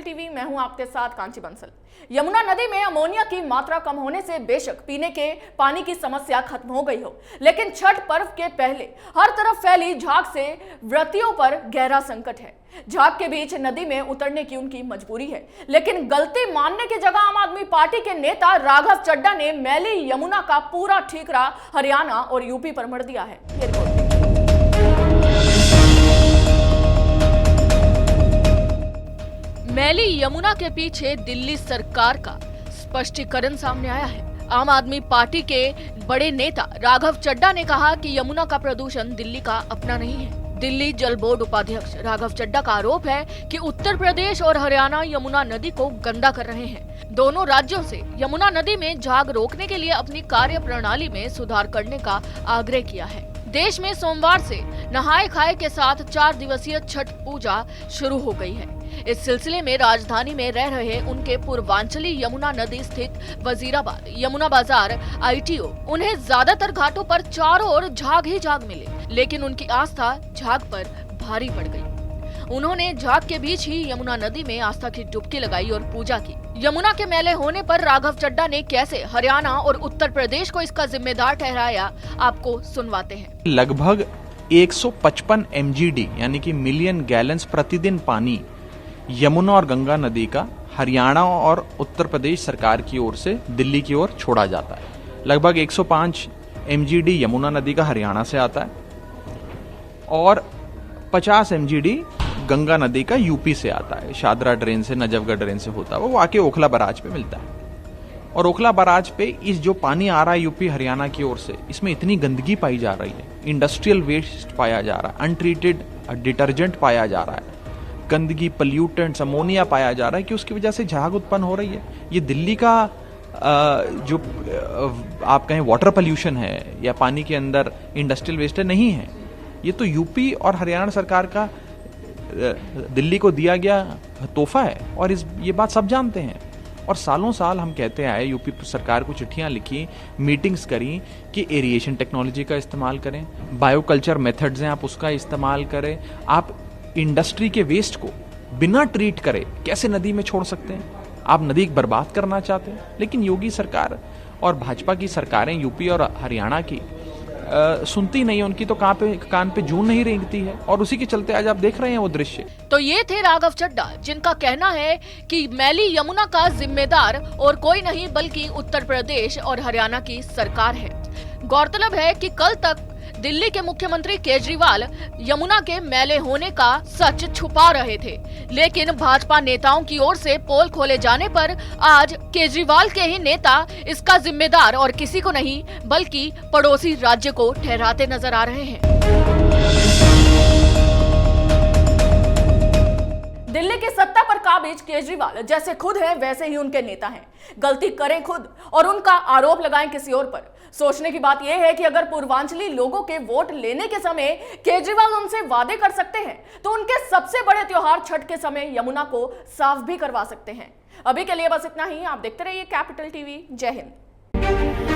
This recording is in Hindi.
टीवी, मैं हूं आपके साथ कांची बंसल। यमुना नदी में अमोनिया की मात्रा कम होने से बेशक पीने के पानी की समस्या खत्म हो गई हो, लेकिन छठ पर्व के पहले हर तरफ फैली झाग से व्रतियों पर गहरा संकट है। झाग के बीच नदी में उतरने की उनकी मजबूरी है, लेकिन गलती मानने की जगह आम आदमी पार्टी के नेता राघव चड्ढा ने मैली यमुना का पूरा ठीकरा हरियाणा और यूपी पर मढ़ दिया है। ये रिपोर्ट मैली यमुना के पीछे दिल्ली सरकार का स्पष्टीकरण सामने आया है। आम आदमी पार्टी के बड़े नेता राघव चड्ढा ने कहा कि यमुना का प्रदूषण दिल्ली का अपना नहीं है। दिल्ली जल बोर्ड उपाध्यक्ष राघव चड्ढा का आरोप है कि उत्तर प्रदेश और हरियाणा यमुना नदी को गंदा कर रहे हैं। दोनों राज्यों से यमुना नदी में झाग रोकने के लिए अपनी कार्य प्रणाली में सुधार करने का आग्रह किया है। देश में सोमवार से नहाए खाए के साथ 4 दिवसीय छठ पूजा शुरू हो गई है। इस सिलसिले में राजधानी में रह रहे उनके पूर्वांचली यमुना नदी स्थित वजीराबाद यमुना बाजार ITO उन्हें ज्यादातर घाटों पर चारों ओर झाग ही झाग मिले, लेकिन उनकी आस्था झाग पर भारी पड़ गई। उन्होंने झाग के बीच ही यमुना नदी में आस्था की डुबकी लगाई और पूजा की। यमुना के मैले होने पर राघव चड्ढा ने कैसे हरियाणा और उत्तर प्रदेश को इसका जिम्मेदार ठहराया, आपको सुनवाते हैं। लगभग 155 MGD यानी कि मिलियन गैलन्स प्रतिदिन पानी यमुना और गंगा नदी का हरियाणा और उत्तर प्रदेश सरकार की ओर से दिल्ली की ओर छोड़ा जाता है। लगभग 105 MGD यमुना नदी का हरियाणा से आता है और 50 MGD गंगा नदी का यूपी से आता है। शादरा ड्रेन से, नजफगढ़ ड्रेन से होता है, वो आके ओखला बराज पे मिलता है। और ओखला बराज पे इस जो पानी आ रहा है यूपी हरियाणा की ओर से, इसमें इतनी गंदगी पाई जा रही है, इंडस्ट्रियल वेस्ट पाया जा रहा है, अनट्रीटेड डिटर्जेंट पाया जा रहा है, गंदगी, पल्यूटेंट्स, अमोनिया पाया जा रहा है कि उसकी वजह से झाग उत्पन्न हो रही है। ये दिल्ली का जो आप कहें वाटर पोल्यूशन है या पानी के अंदर इंडस्ट्रियल वेस्ट है, नहीं है। ये तो यूपी और हरियाणा सरकार का दिल्ली को दिया गया तोहफा है और ये बात सब जानते हैं। और सालों साल हम कहते आए, यूपी सरकार को चिट्ठियां लिखी, मीटिंग्स करी कि एरिएशन टेक्नोलॉजी का इस्तेमाल करें, बायोकल्चर मेथड्स हैं आप उसका इस्तेमाल करें, आप इंडस्ट्री के वेस्ट को बिना ट्रीट करे कैसे नदी में छोड़ सकते हैं। आप नदी बर्बाद करना चाहते हैं, लेकिन योगी सरकार और भाजपा की सरकारें यूपी और हरियाणा की सुनती नहीं है। उनकी तो कान पे जून नहीं रेंगती है और उसी के चलते आज आप देख रहे हैं वो दृश्य। तो ये थे राघव चड्ढा, जिनका कहना है कि मैली यमुना का जिम्मेदार और कोई नहीं बल्कि उत्तर प्रदेश और हरियाणा की सरकार है। गौरतलब है कि कल तक दिल्ली के मुख्यमंत्री केजरीवाल यमुना के मैले होने का सच छुपा रहे थे, लेकिन भाजपा नेताओं की ओर से पोल खोले जाने पर आज केजरीवाल के ही नेता इसका जिम्मेदार और किसी को नहीं बल्कि पड़ोसी राज्य को ठहराते नजर आ रहे हैं। दिल्ली की सत्ता पर काबिज केजरीवाल जैसे खुद है वैसे ही उनके नेता हैं। गलती करें खुद और उनका आरोप लगाएं किसी और पर। सोचने की बात यह है कि अगर पूर्वांचली लोगों के वोट लेने के समय केजरीवाल उनसे वादे कर सकते हैं, तो उनके सबसे बड़े त्योहार छठ के समय यमुना को साफ भी करवा सकते हैं। अभी के लिए बस इतना ही। आप देखते रहिए कैपिटल टीवी। जय हिंद।